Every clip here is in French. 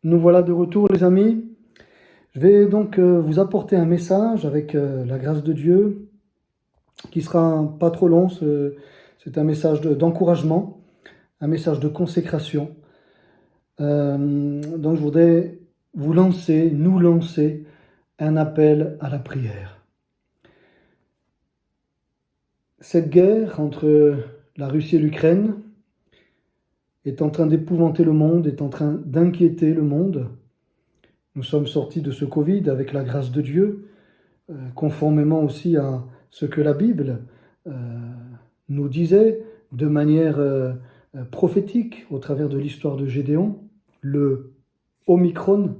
Nous voilà de retour, les amis. Je vais donc vous apporter un message avec la grâce de Dieu qui sera pas trop long. C'est un message d'encouragement, un message de consécration. Donc je voudrais nous lancer un appel à la prière. Cette guerre entre la Russie et l'Ukraine est en train d'épouvanter le monde, est en train d'inquiéter le monde. Nous sommes sortis de ce Covid avec la grâce de Dieu, conformément aussi à ce que la Bible nous disait de manière prophétique au travers de l'histoire de Gédéon, le Omicron.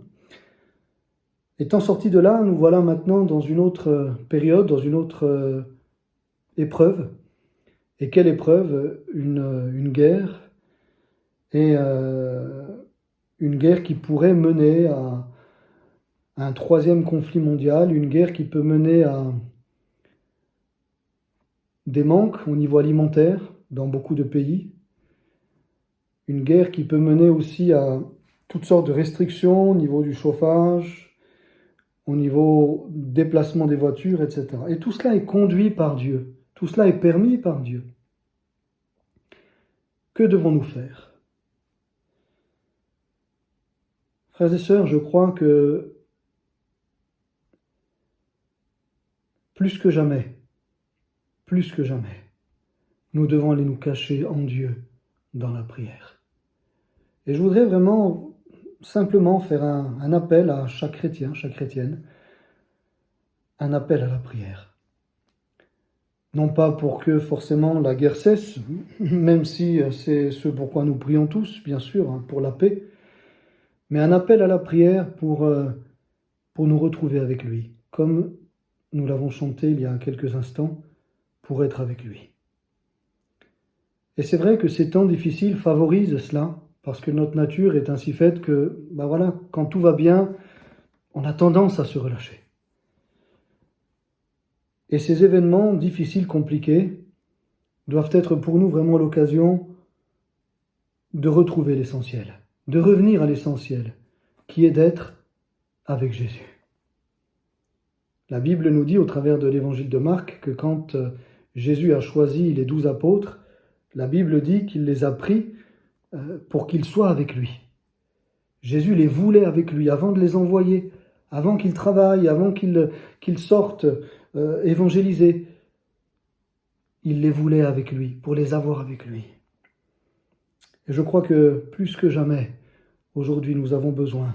Étant sortis de là, nous voilà maintenant dans une autre période, dans une autre épreuve. Et quelle épreuve? Une guerre, et une guerre qui pourrait mener à un troisième conflit mondial, une guerre qui peut mener à des manques au niveau alimentaire dans beaucoup de pays, une guerre qui peut mener aussi à toutes sortes de restrictions au niveau du chauffage, au niveau du déplacement des voitures, etc. Et tout cela est conduit par Dieu, tout cela est permis par Dieu. Que devons-nous faire? Frères et sœurs, je crois que plus que jamais, nous devons aller nous cacher en Dieu dans la prière. Et je voudrais vraiment simplement faire un appel à chaque chrétien, chaque chrétienne, un appel à la prière. Non pas pour que forcément la guerre cesse, même si c'est ce pourquoi nous prions tous, bien sûr, pour la paix, mais un appel à la prière pour nous retrouver avec lui, comme nous l'avons chanté il y a quelques instants, pour être avec lui. Et c'est vrai que ces temps difficiles favorisent cela, parce que notre nature est ainsi faite que, quand tout va bien, on a tendance à se relâcher. Et ces événements difficiles, compliqués, doivent être pour nous vraiment l'occasion de retrouver l'essentiel, de revenir à l'essentiel, qui est d'être avec Jésus. La Bible nous dit au travers de l'évangile de Marc que quand Jésus a choisi les 12 apôtres, la Bible dit qu'il les a pris pour qu'ils soient avec lui. Jésus les voulait avec lui avant de les envoyer, avant qu'ils travaillent, avant qu'ils sortent évangéliser. Il les voulait avec lui, pour les avoir avec lui. Et je crois que plus que jamais, aujourd'hui, nous avons besoin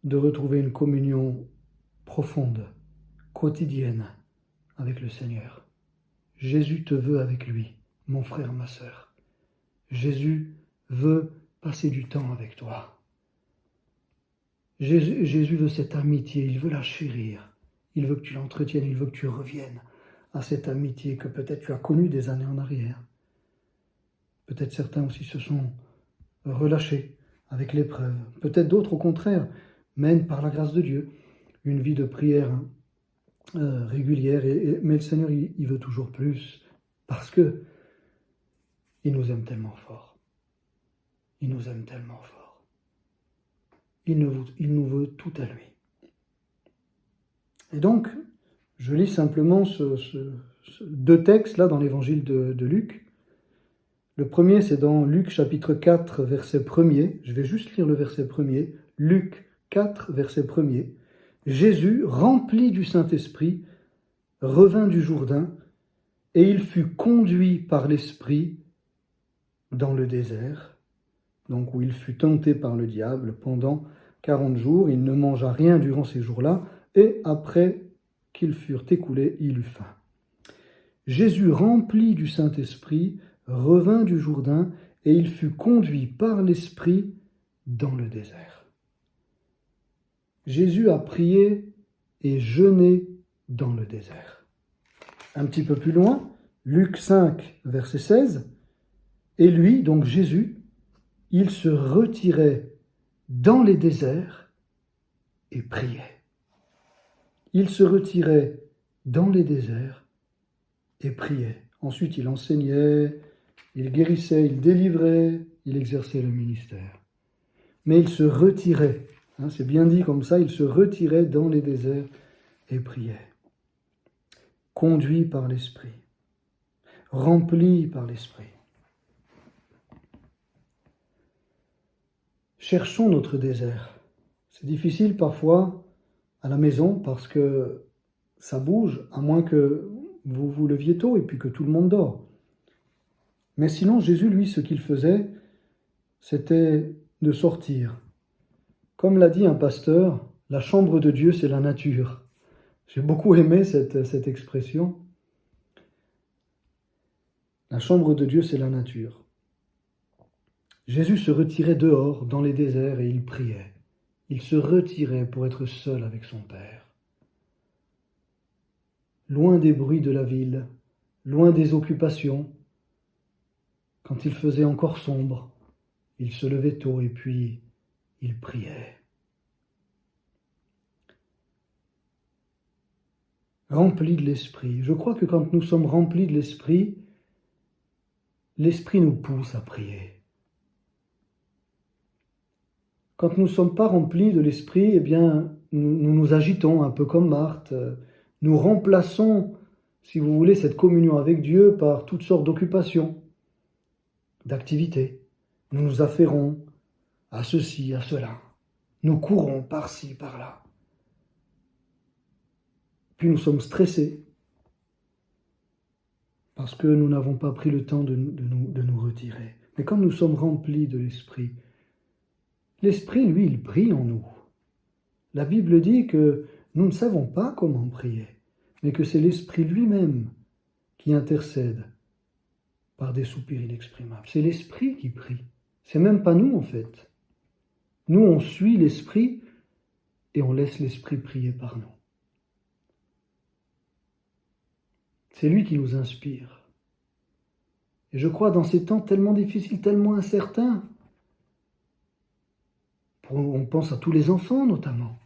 de retrouver une communion profonde, quotidienne avec le Seigneur. Jésus te veut avec lui, mon frère, ma sœur. Jésus veut passer du temps avec toi. Jésus veut cette amitié, il veut la chérir. Il veut que tu l'entretiennes, il veut que tu reviennes à cette amitié que peut-être tu as connue des années en arrière. Peut-être certains aussi se sont relâchés avec l'épreuve. Peut-être d'autres, au contraire, mènent par la grâce de Dieu une vie de prière régulière. Mais le Seigneur, il veut toujours plus parce que il nous aime tellement fort. Il nous aime tellement fort. Il nous veut tout à lui. Et donc, je lis simplement deux textes là dans l'évangile de Luc. Le premier, c'est dans Luc chapitre 4, verset 1er. Je vais juste lire le verset 1er. Luc 4, verset 1er. Jésus, rempli du Saint-Esprit, revint du Jourdain, et il fut conduit par l'Esprit dans le désert, donc où il fut tenté par le diable pendant 40 jours. Il ne mangea rien durant ces jours-là, et après qu'ils furent écoulés, il eut faim. Jésus, rempli du Saint-Esprit, revint du Jourdain, et il fut conduit par l'Esprit dans le désert. Jésus a prié et jeûné dans le désert. Un petit peu plus loin, Luc 5, verset 16, et lui, donc Jésus, il se retirait dans les déserts et priait. Il se retirait dans les déserts et priait. Ensuite, il enseignait, il guérissait, il délivrait, il exerçait le ministère. mais il se retirait. C'est bien dit comme ça, il se retirait dans les déserts et priait. Conduit par l'Esprit, rempli par l'Esprit. Cherchons notre désert. C'est difficile parfois à la maison parce que ça bouge, à moins que vous vous leviez tôt et puis que tout le monde dort. Mais sinon, Jésus, lui, ce qu'il faisait, c'était de sortir. Comme l'a dit un pasteur, la chambre de Dieu, c'est la nature. J'ai beaucoup aimé cette expression. La chambre de Dieu, c'est la nature. Jésus se retirait dehors, dans les déserts, et il priait. Il se retirait pour être seul avec son Père. Loin des bruits de la ville, loin des occupations. Quand il faisait encore sombre, il se levait tôt et puis il priait. Rempli de l'Esprit. Je crois que quand nous sommes remplis de l'Esprit, l'Esprit nous pousse à prier. Quand nous ne sommes pas remplis de l'Esprit, eh bien, nous nous agitons un peu comme Marthe. Nous remplaçons, si vous voulez, cette communion avec Dieu par toutes sortes d'occupations, d'activités. Nous nous affairons à ceci, à cela. Nous courons par-ci, par-là. Puis nous sommes stressés parce que nous n'avons pas pris le temps de nous retirer. Mais quand nous sommes remplis de l'Esprit, l'Esprit, lui, il prie en nous. La Bible dit que nous ne savons pas comment prier, mais que c'est l'Esprit lui-même qui intercède par des soupirs inexprimables. C'est l'Esprit qui prie. C'est même pas nous, en fait. Nous, on suit l'Esprit et on laisse l'Esprit prier par nous. C'est lui qui nous inspire. Et je crois, dans ces temps tellement difficiles, tellement incertains, on pense à tous les enfants notamment.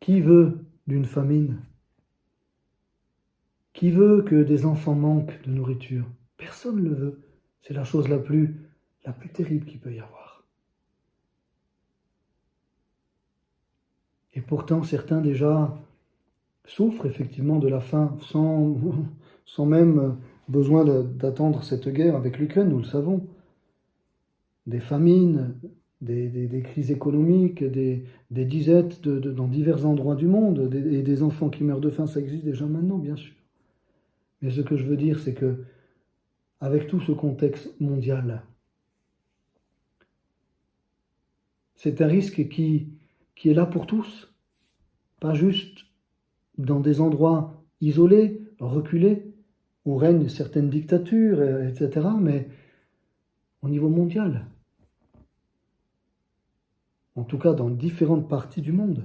Qui veut d'une famine? Qui veut que des enfants manquent de nourriture? Personne ne le veut. C'est la chose la plus terrible qu'il peut y avoir. Et pourtant, certains déjà souffrent effectivement de la faim sans même besoin d'attendre cette guerre avec l'Ukraine, nous le savons. Des famines, des crises économiques, des disettes dans divers endroits du monde, et des enfants qui meurent de faim, ça existe déjà maintenant, bien sûr. Mais ce que je veux dire, c'est que, avec tout ce contexte mondial, c'est un risque qui est là pour tous, pas juste dans des endroits isolés, reculés, où règnent certaines dictatures, etc., mais au niveau mondial. En tout cas dans différentes parties du monde.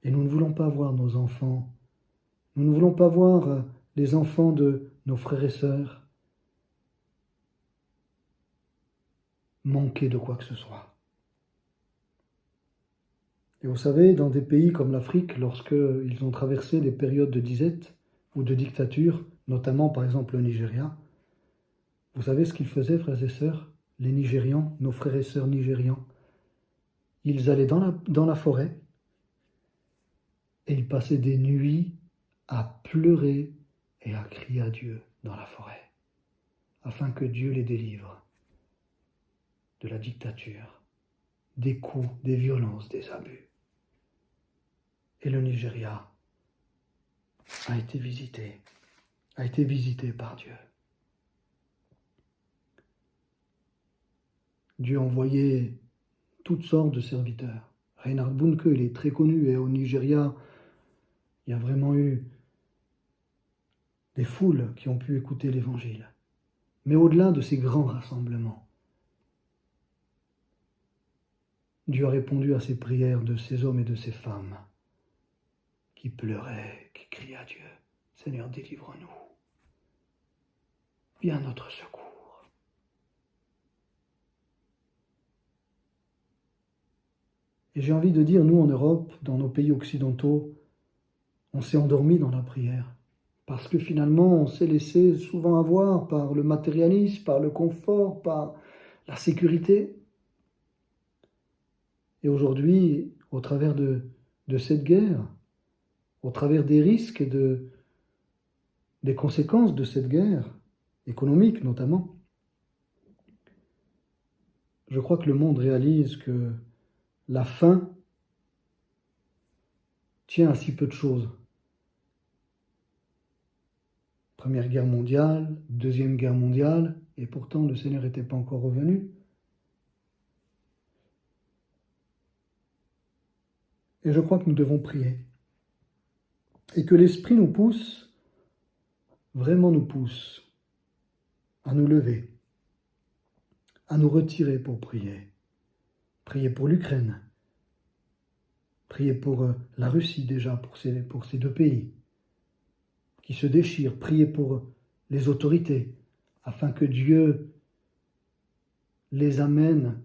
Et nous ne voulons pas voir nos enfants, nous ne voulons pas voir les enfants de nos frères et sœurs manquer de quoi que ce soit. Et vous savez, dans des pays comme l'Afrique, lorsqu'ils ont traversé des périodes de disette ou de dictature, notamment par exemple le Nigeria, vous savez ce qu'ils faisaient, frères et sœurs, les Nigérians, nos frères et sœurs nigérians? Ils allaient dans la forêt et ils passaient des nuits à pleurer et à crier à Dieu dans la forêt, afin que Dieu les délivre de la dictature, des coups, des violences, des abus. Et le Nigeria a été visité par Dieu. Dieu a envoyé toutes sortes de serviteurs. Reinhard Bonnke, il est très connu, et au Nigeria, il y a vraiment eu des foules qui ont pu écouter l'Évangile. Mais au-delà de ces grands rassemblements, Dieu a répondu à ces prières de ces hommes et de ces femmes qui pleuraient, qui criaient à Dieu. Seigneur, délivre-nous. Viens à notre secours. Et j'ai envie de dire, nous en Europe, dans nos pays occidentaux, on s'est endormi dans la prière. Parce que finalement, on s'est laissé souvent avoir par le matérialisme, par le confort, par la sécurité. Et aujourd'hui, au travers de cette guerre, au travers des risques et des conséquences de cette guerre, économique notamment, je crois que le monde réalise que la fin tient à si peu de choses. Première guerre mondiale, Deuxième guerre mondiale, et pourtant le Seigneur n'était pas encore revenu. Et je crois que nous devons prier. Et que l'Esprit nous pousse, vraiment nous pousse, à nous lever, à nous retirer pour prier. Prier pour l'Ukraine, prier pour la Russie déjà, pour ces deux pays qui se déchirent, prier pour les autorités, afin que Dieu les amène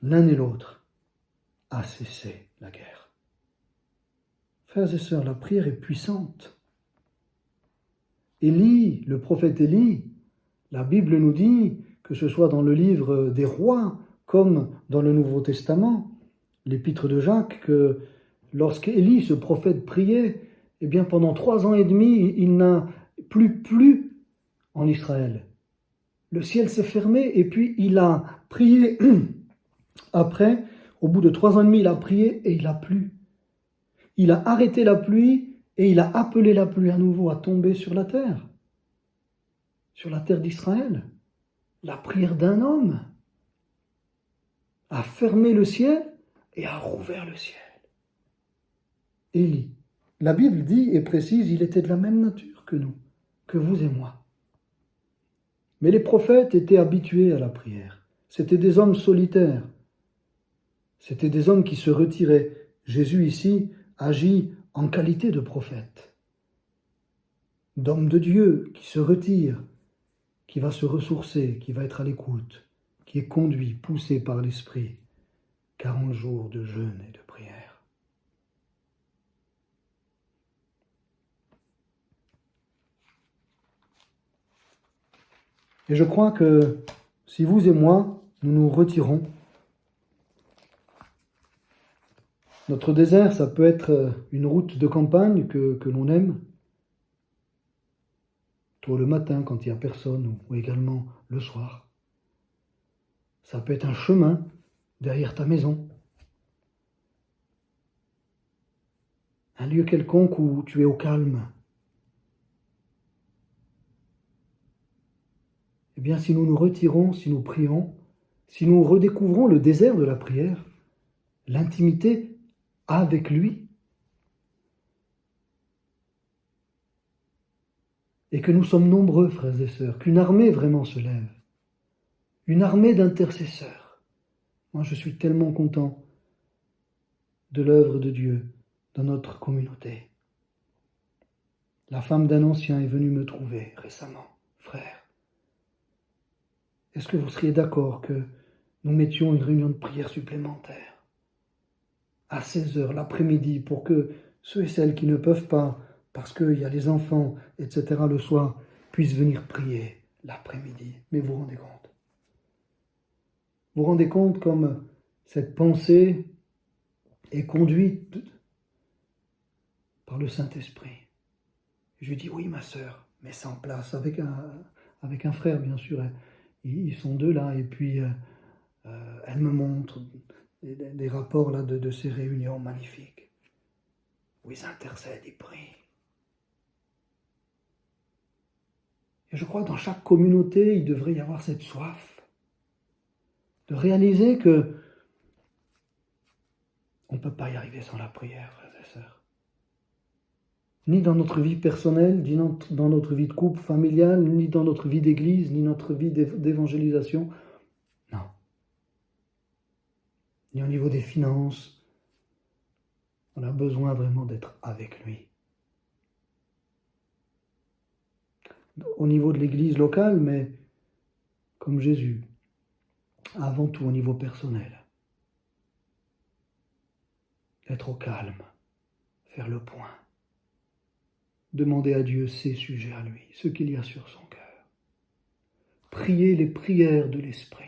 l'un et l'autre à cesser la guerre. Frères et sœurs, la prière est puissante. Élie, le prophète Élie, la Bible nous dit, que ce soit dans le livre des rois comme dans le Nouveau Testament, l'épître de Jacques, que lorsqu'Élie, ce prophète, priait, eh bien pendant 3 ans et demi, il n'a plu en Israël. Le ciel s'est fermé et puis il a prié. Après, au bout de 3 ans et demi, il a prié et il a plu. Il a arrêté la pluie et il a appelé la pluie à nouveau à tomber sur la terre d'Israël. La prière d'un homme a fermé le ciel et a rouvert le ciel. Élie, la Bible dit et précise, il était de la même nature que nous, que vous et moi. Mais les prophètes étaient habitués à la prière. C'était des hommes solitaires. C'était des hommes qui se retiraient. Jésus ici agit en qualité de prophète, d'homme de Dieu qui se retire, qui va se ressourcer, qui va être à l'écoute, qui est conduit, poussé par l'Esprit. 40 jours de jeûne et de prière. Et je crois que si vous et moi, nous nous retirons, notre désert, ça peut être une route de campagne que l'on aime, tôt le matin quand il n'y a personne, ou également le soir. Ça peut être un chemin derrière ta maison, un lieu quelconque où tu es au calme. Eh bien, si nous nous retirons, si nous prions, si nous redécouvrons le désert de la prière, l'intimité avec lui, et que nous sommes nombreux, frères et sœurs, qu'une armée vraiment se lève, une armée d'intercesseurs. Moi, je suis tellement content de l'œuvre de Dieu dans notre communauté. La femme d'un ancien est venue me trouver récemment. Frère, est-ce que vous seriez d'accord que nous mettions une réunion de prière supplémentaire à 16 heures l'après-midi pour que ceux et celles qui ne peuvent pas, parce qu'il y a les enfants, etc. le soir, puissent venir prier l'après-midi? Mais vous vous rendez compte? Vous vous rendez compte comme cette pensée est conduite par le Saint-Esprit? Je lui dis, oui, ma sœur, mets ça en place, avec un frère, bien sûr. Ils sont deux là, et puis elle me montre des rapports là, de ces réunions magnifiques, où ils intercèdent, ils prient. Et je crois que dans chaque communauté, il devrait y avoir cette soif de réaliser que on ne peut pas y arriver sans la prière, frères et sœurs. Ni dans notre vie personnelle, ni dans notre vie de couple familial, ni dans notre vie d'église, ni notre vie d'évangélisation. Non. Ni au niveau des finances. On a besoin vraiment d'être avec lui. Au niveau de l'église locale, mais comme Jésus, avant tout au niveau personnel. Être au calme, faire le point. Demander à Dieu ses sujets à lui, ce qu'il y a sur son cœur. prier les prières de l'Esprit.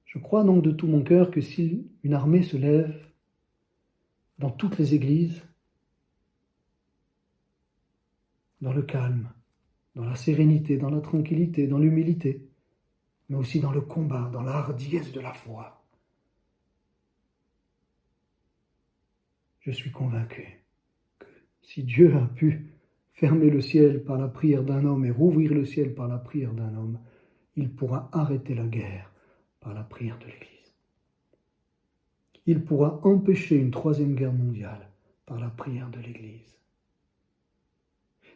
Je crois donc de tout mon cœur que si une armée se lève dans toutes les églises, dans le calme, dans la sérénité, dans la tranquillité, dans l'humilité, mais aussi dans le combat, dans la hardiesse de la foi, je suis convaincu que si Dieu a pu fermer le ciel par la prière d'un homme et rouvrir le ciel par la prière d'un homme, il pourra arrêter la guerre par la prière de l'Église. Il pourra empêcher une troisième guerre mondiale par la prière de l'Église.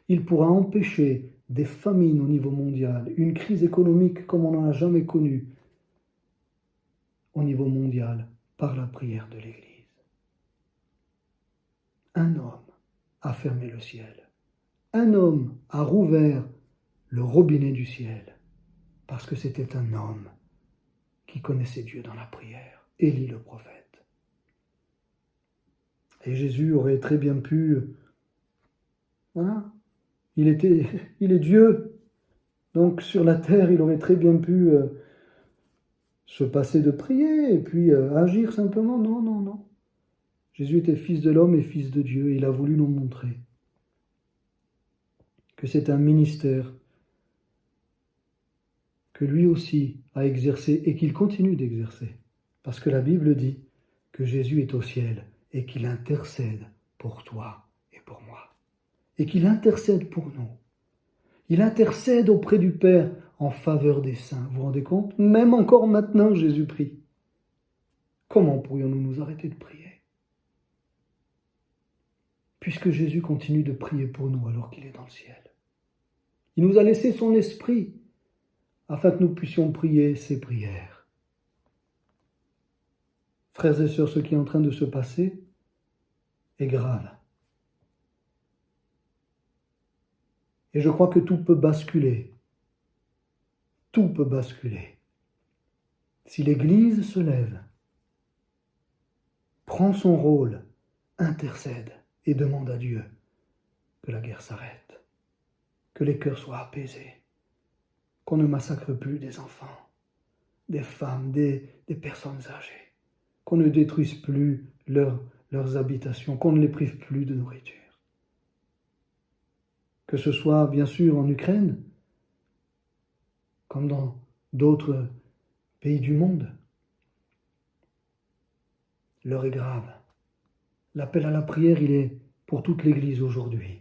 Il pourra empêcher des famines au niveau mondial, une crise économique comme on n'en a jamais connue au niveau mondial par la prière de l'Église. Un homme a fermé le ciel. Un homme a rouvert le robinet du ciel parce que c'était un homme qui connaissait Dieu dans la prière, Élie le prophète. Et Jésus aurait très bien pu, voilà, il est Dieu, donc sur la terre, il aurait très bien pu se passer de prier et puis agir simplement. Non, non, non. Jésus était fils de l'homme et fils de Dieu, et il a voulu nous montrer que c'est un ministère que lui aussi a exercé et qu'il continue d'exercer. Parce que la Bible dit que Jésus est au ciel et qu'il intercède pour toi et pour moi. Et qu'il intercède pour nous. Il intercède auprès du Père en faveur des saints. Vous vous rendez compte? Même encore maintenant, Jésus prie. Comment pourrions-nous nous arrêter de prier? Puisque Jésus continue de prier pour nous alors qu'il est dans le ciel. Il nous a laissé son esprit afin que nous puissions prier ses prières. Frères et sœurs, ce qui est en train de se passer est grave. Et je crois que tout peut basculer. Tout peut basculer. Si l'Église se lève, prend son rôle, intercède et demande à Dieu que la guerre s'arrête, que les cœurs soient apaisés, qu'on ne massacre plus des enfants, des femmes, des personnes âgées, qu'on ne détruise plus leurs habitations, qu'on ne les prive plus de nourriture. Que ce soit bien sûr en Ukraine, comme dans d'autres pays du monde. L'heure est grave. L'appel à la prière, il est pour toute l'Église aujourd'hui.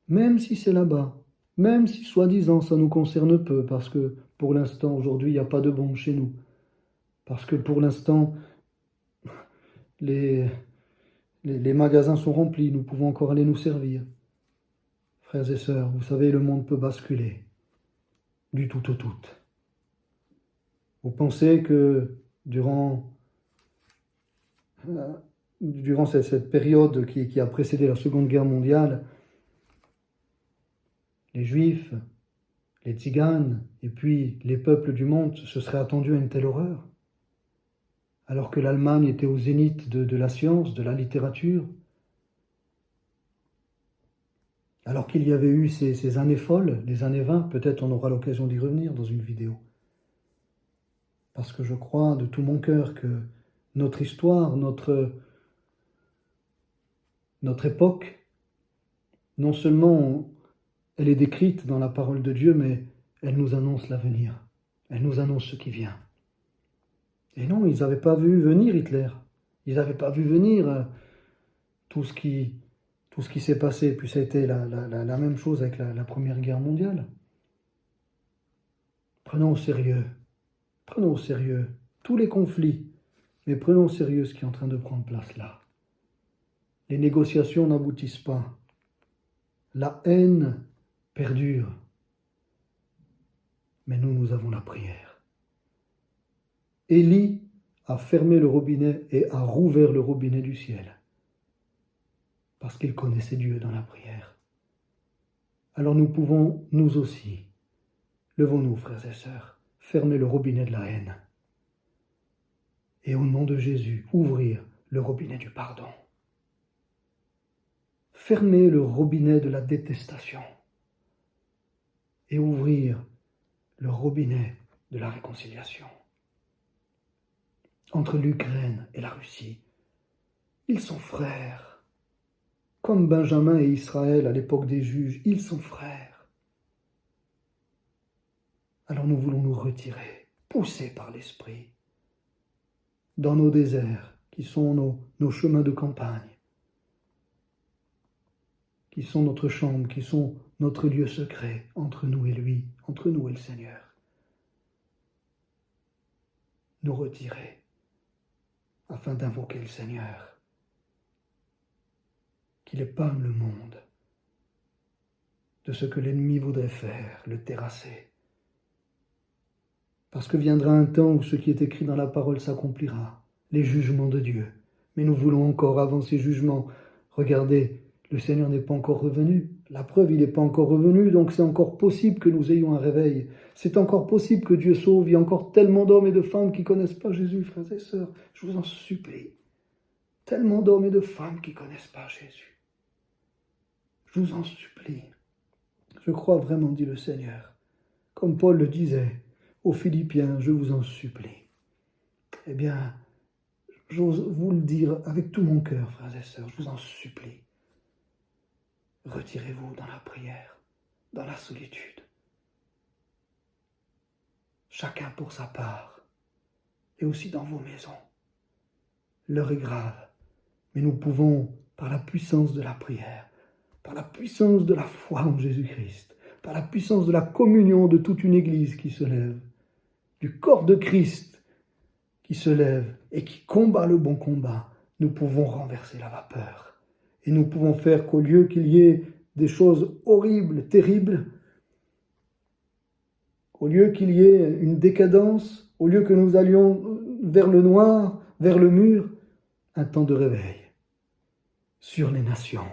Même si c'est là-bas, même si soi-disant ça nous concerne peu, parce que pour l'instant, aujourd'hui, il n'y a pas de bombe chez nous. Parce que pour l'instant, les magasins sont remplis, nous pouvons encore aller nous servir. Frères et sœurs, vous savez, le monde peut basculer du tout au tout. Vous pensez que durant cette période qui a précédé la Seconde Guerre mondiale, les Juifs, les Tziganes et puis les peuples du monde se seraient attendus à une telle horreur? Alors que l'Allemagne était au zénith de la science, de la littérature, alors qu'il y avait eu ces années folles, les années 20, peut-être on aura l'occasion d'y revenir dans une vidéo. Parce que je crois de tout mon cœur que notre histoire, notre époque, non seulement elle est décrite dans la parole de Dieu, mais elle nous annonce l'avenir. Elle nous annonce ce qui vient. Et non, ils n'avaient pas vu venir Hitler. Ils n'avaient pas vu venir tout ce qui s'est passé. Puis ça a été la même chose avec la Première Guerre mondiale. Prenons au sérieux tous les conflits, mais prenons au sérieux ce qui est en train de prendre place là. Les négociations n'aboutissent pas. La haine perdure. Mais nous avons la prière. Élie a fermé le robinet et a rouvert le robinet du ciel. Parce qu'il connaissait Dieu dans la prière. Alors nous pouvons, nous aussi, levons-nous, frères et sœurs, fermer le robinet de la haine. Et au nom de Jésus, ouvrir le robinet du pardon. fermer le robinet de la détestation et ouvrir le robinet de la réconciliation. Entre l'Ukraine et la Russie, ils sont frères. Comme Benjamin et Israël à l'époque des juges, ils sont frères. Alors nous voulons nous retirer, poussés par l'Esprit, dans nos déserts, qui sont nos chemins de campagne, qui sont notre chambre, qui sont notre lieu secret, entre nous et lui, entre nous et le Seigneur. Nous retirer, afin d'invoquer le Seigneur, qu'il épargne le monde de ce que l'ennemi voudrait faire, le terrasser. Parce que viendra un temps où ce qui est écrit dans la parole s'accomplira, les jugements de Dieu. Mais nous voulons encore, avant ces jugements, regardez, le Seigneur n'est pas encore revenu. La preuve, il n'est pas encore revenu, donc c'est encore possible que nous ayons un réveil. C'est encore possible que Dieu sauve. Il y a encore tellement d'hommes et de femmes qui ne connaissent pas Jésus, frères et sœurs. Je vous en supplie. Tellement d'hommes et de femmes qui ne connaissent pas Jésus. Je vous en supplie. Je crois vraiment, dit le Seigneur. Comme Paul le disait aux Philippiens, je vous en supplie. Eh bien, j'ose vous le dire avec tout mon cœur, frères et sœurs, je vous en supplie. Retirez-vous dans la prière, dans la solitude. Chacun pour sa part, et aussi dans vos maisons. L'heure est grave, mais nous pouvons, par la puissance de la prière, par la puissance de la foi en Jésus-Christ, par la puissance de la communion de toute une Église qui se lève, du corps de Christ qui se lève et qui combat le bon combat, nous pouvons renverser la vapeur. Et nous pouvons faire qu'au lieu qu'il y ait des choses horribles, terribles, au lieu qu'il y ait une décadence, au lieu que nous allions vers le noir, vers le mur, un temps de réveil sur les nations.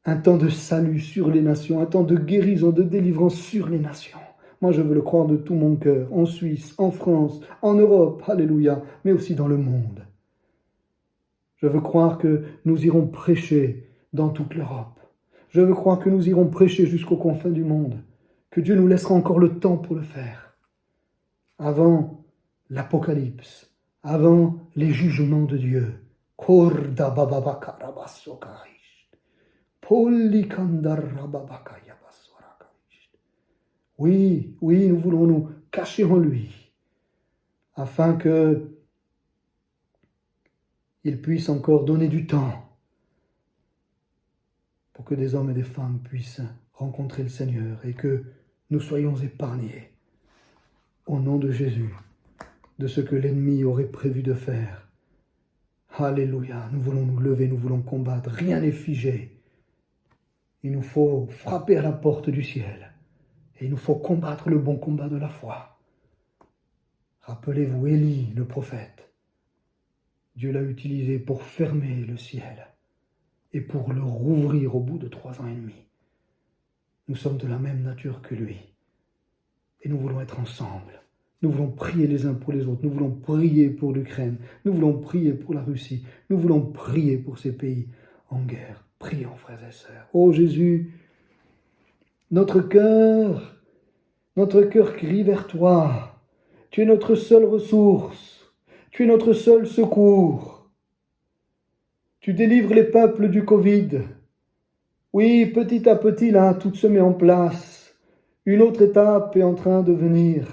Un temps de salut sur les nations, un temps de guérison, de délivrance sur les nations. Moi, je veux le croire de tout mon cœur, en Suisse, en France, en Europe, alléluia, mais aussi dans le monde. Je veux croire que nous irons prêcher dans toute l'Europe. Je veux croire que nous irons prêcher jusqu'aux confins du monde, que Dieu nous laissera encore le temps pour le faire. Avant l'Apocalypse, avant les jugements de Dieu. Oui, nous voulons nous cacher en lui, afin que il puisse encore donner du temps pour que des hommes et des femmes puissent rencontrer le Seigneur et que nous soyons épargnés, au nom de Jésus, de ce que l'ennemi aurait prévu de faire. Alléluia, nous voulons nous lever, nous voulons combattre, rien n'est figé. Il nous faut frapper à la porte du ciel et il nous faut combattre le bon combat de la foi. Rappelez-vous Élie, le prophète. Dieu l'a utilisé pour fermer le ciel et pour le rouvrir au bout de 3 ans et demi. Nous sommes de la même nature que lui et nous voulons être ensemble. Nous voulons prier les uns pour les autres. Nous voulons prier pour l'Ukraine. Nous voulons prier pour la Russie. Nous voulons prier pour ces pays en guerre. Prions, frères et sœurs. Ô Jésus, notre cœur crie vers toi. Tu es notre seule ressource. Tu es notre seul secours. Tu délivres les peuples du Covid. Oui, petit à petit, là, tout se met en place. Une autre étape est en train de venir.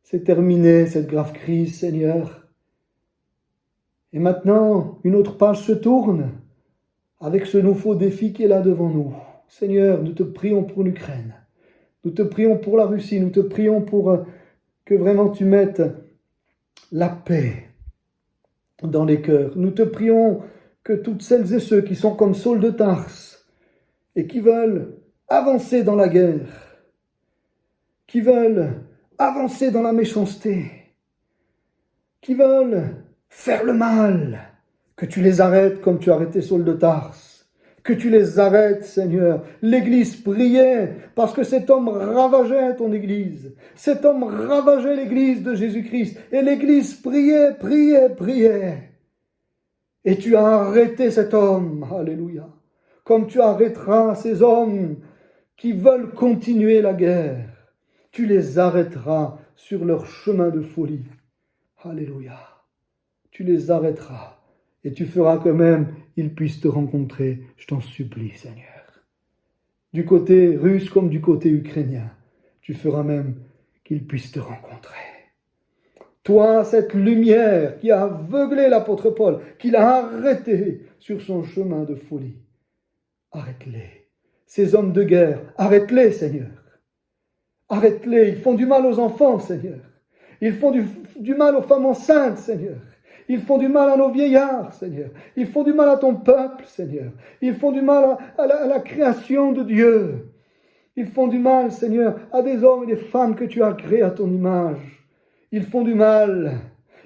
C'est terminé, cette grave crise, Seigneur. Et maintenant, une autre page se tourne avec ce nouveau défi qui est là devant nous. Seigneur, nous te prions pour l'Ukraine. Nous te prions pour la Russie. Nous te prions pour que vraiment tu mettes la paix dans les cœurs. Nous te prions que toutes celles et ceux qui sont comme Saul de Tarse et qui veulent avancer dans la guerre, qui veulent avancer dans la méchanceté, qui veulent faire le mal, que tu les arrêtes comme tu as arrêté Saul de Tarse, que tu les arrêtes, Seigneur. L'Église priait parce que cet homme ravageait ton Église, cet homme ravageait l'Église de Jésus-Christ, et l'Église priait. Et tu as arrêté cet homme, alléluia, comme tu arrêteras ces hommes qui veulent continuer la guerre. Tu les arrêteras sur leur chemin de folie. Alléluia. Tu les arrêteras et tu feras que même ils puissent te rencontrer. Je t'en supplie, Seigneur. Du côté russe comme du côté ukrainien, tu feras même qu'ils puissent te rencontrer. Toi, cette lumière qui a aveuglé l'apôtre Paul, qui l'a arrêté sur son chemin de folie, arrête-les. Ces hommes de guerre, arrête-les, Seigneur. Arrête-les, ils font du mal aux enfants, Seigneur. Ils font du mal aux femmes enceintes, Seigneur. Ils font du mal à nos vieillards, Seigneur. Ils font du mal à ton peuple, Seigneur. Ils font du mal à la création de Dieu. Ils font du mal, Seigneur, à des hommes et des femmes que tu as créés à ton image. Ils font du mal.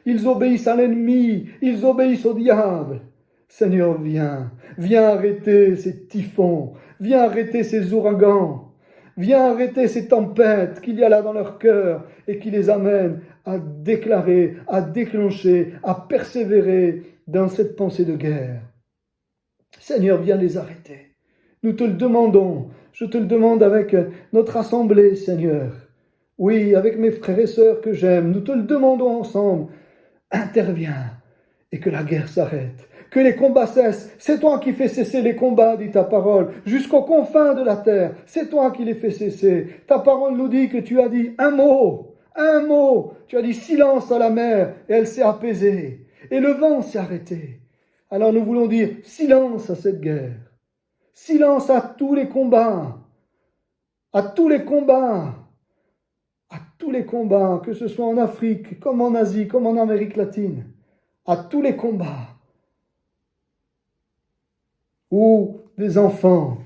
Ils obéissent à l'ennemi. Ils obéissent au diable. Seigneur, viens. Viens arrêter ces typhons. Viens arrêter ces ouragans. Viens arrêter ces tempêtes qu'il y a là dans leur cœur et qui les amènent à déclarer, à déclencher, à persévérer dans cette pensée de guerre. Seigneur, viens les arrêter. Nous te le demandons. Je te le demande avec notre assemblée, Seigneur. Oui, avec mes frères et sœurs que j'aime. Nous te le demandons ensemble. Interviens et que la guerre s'arrête. Que les combats cessent. C'est toi qui fais cesser les combats, dit ta parole, jusqu'aux confins de la terre. C'est toi qui les fais cesser. Ta parole nous dit que tu as dit un mot. Un mot. Tu as dit silence à la mer et elle s'est apaisée. Et le vent s'est arrêté. Alors nous voulons dire silence à cette guerre. Silence à tous les combats. À tous les combats. À tous les combats, que ce soit en Afrique, comme en Asie, comme en Amérique latine. À tous les combats. Où des enfants,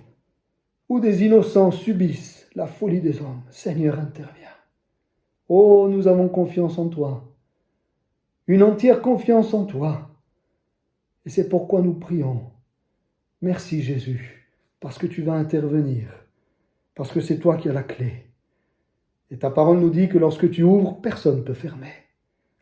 où des innocents subissent la folie des hommes. Seigneur, interviens. Oh, nous avons confiance en toi. Une entière confiance en toi. Et c'est pourquoi nous prions. Merci Jésus, parce que tu vas intervenir, parce que c'est toi qui as la clé. Et ta parole nous dit que lorsque tu ouvres, personne ne peut fermer.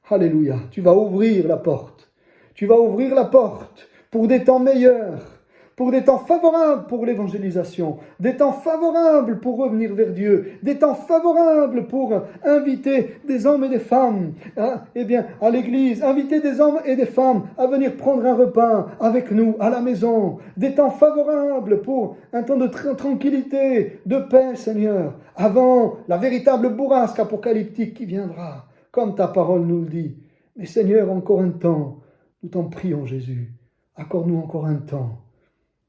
Alléluia, tu vas ouvrir la porte. Tu vas ouvrir la porte pour des temps meilleurs, pour des temps favorables pour l'évangélisation, des temps favorables pour revenir vers Dieu, des temps favorables pour inviter des hommes et des femmes à l'église, inviter des hommes et des femmes à venir prendre un repas avec nous à la maison, des temps favorables pour un temps de tranquillité, de paix, Seigneur, avant la véritable bourrasque apocalyptique qui viendra, comme ta parole nous le dit. Mais Seigneur, encore un temps, nous t'en prions Jésus, accorde-nous encore un temps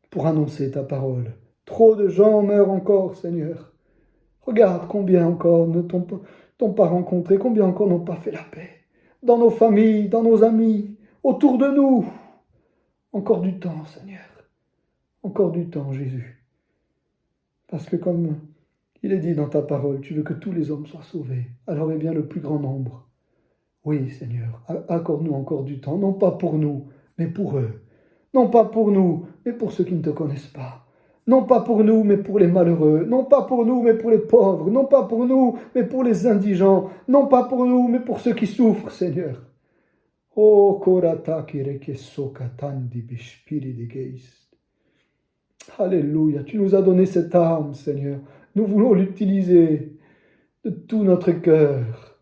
pour annoncer ta parole. Trop de gens meurent encore, Seigneur. Regarde combien encore ne t'ont pas rencontré, combien encore n'ont pas fait la paix. Dans nos familles, dans nos amis, autour de nous. Encore du temps, Seigneur. Encore du temps, Jésus. Parce que comme il est dit dans ta parole, tu veux que tous les hommes soient sauvés. Alors eh bien le plus grand nombre. Oui, Seigneur, accorde-nous encore du temps, non pas pour nous, mais pour eux. Non pas pour nous, mais pour ceux qui ne te connaissent pas. Non pas pour nous, mais pour les malheureux. Non pas pour nous, mais pour les pauvres. Non pas pour nous, mais pour les indigents. Non pas pour nous, mais pour ceux qui souffrent, Seigneur. Oh, korata kireke sokatandi bishpiri de geist. Alléluia, tu nous as donné cette âme, Seigneur. Nous voulons l'utiliser de tout notre cœur.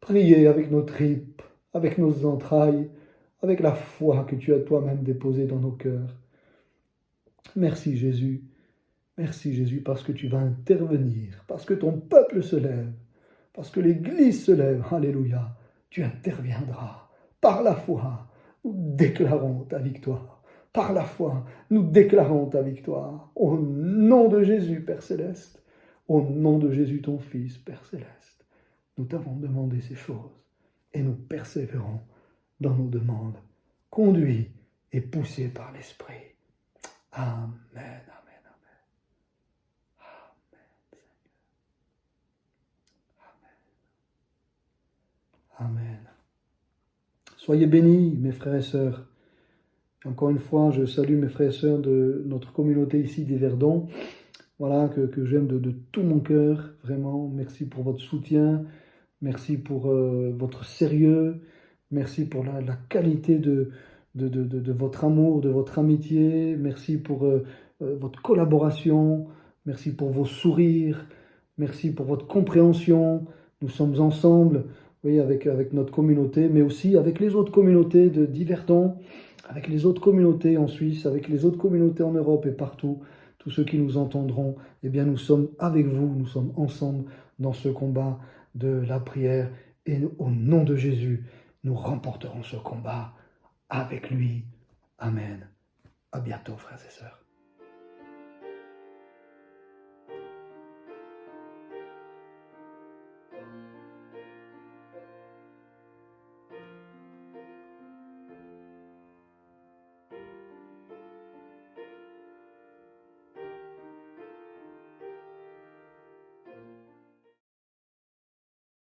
Prier avec nos tripes, avec nos entrailles, avec la foi que tu as toi-même déposée dans nos cœurs. Merci Jésus, parce que tu vas intervenir, parce que ton peuple se lève, parce que l'Église se lève, alléluia, tu interviendras. Par la foi, nous déclarons ta victoire. Par la foi, nous déclarons ta victoire. Au nom de Jésus, Père Céleste, au nom de Jésus, ton Fils, Père Céleste, nous t'avons demandé ces choses et nous persévérons dans nos demandes, conduits et poussés par l'Esprit. Amen, amen, amen. Amen, Seigneur. Amen. Amen. Soyez bénis, mes frères et sœurs. Encore une fois, je salue mes frères et sœurs de notre communauté ici des Verdons. Voilà, que j'aime de tout mon cœur, vraiment. Merci pour votre soutien. Merci pour votre sérieux. Merci pour la qualité de de votre amour, de votre amitié. Merci pour votre collaboration. Merci pour vos sourires. Merci pour votre compréhension. Nous sommes ensemble, oui, avec notre communauté, mais aussi avec les autres communautés de Diverton, avec les autres communautés en Suisse, avec les autres communautés en Europe et partout. Tous ceux qui nous entendront, eh bien, nous sommes avec vous, nous sommes ensemble dans ce combat de la prière. Et au nom de Jésus, nous remporterons ce combat avec lui. Amen. À bientôt, frères et sœurs.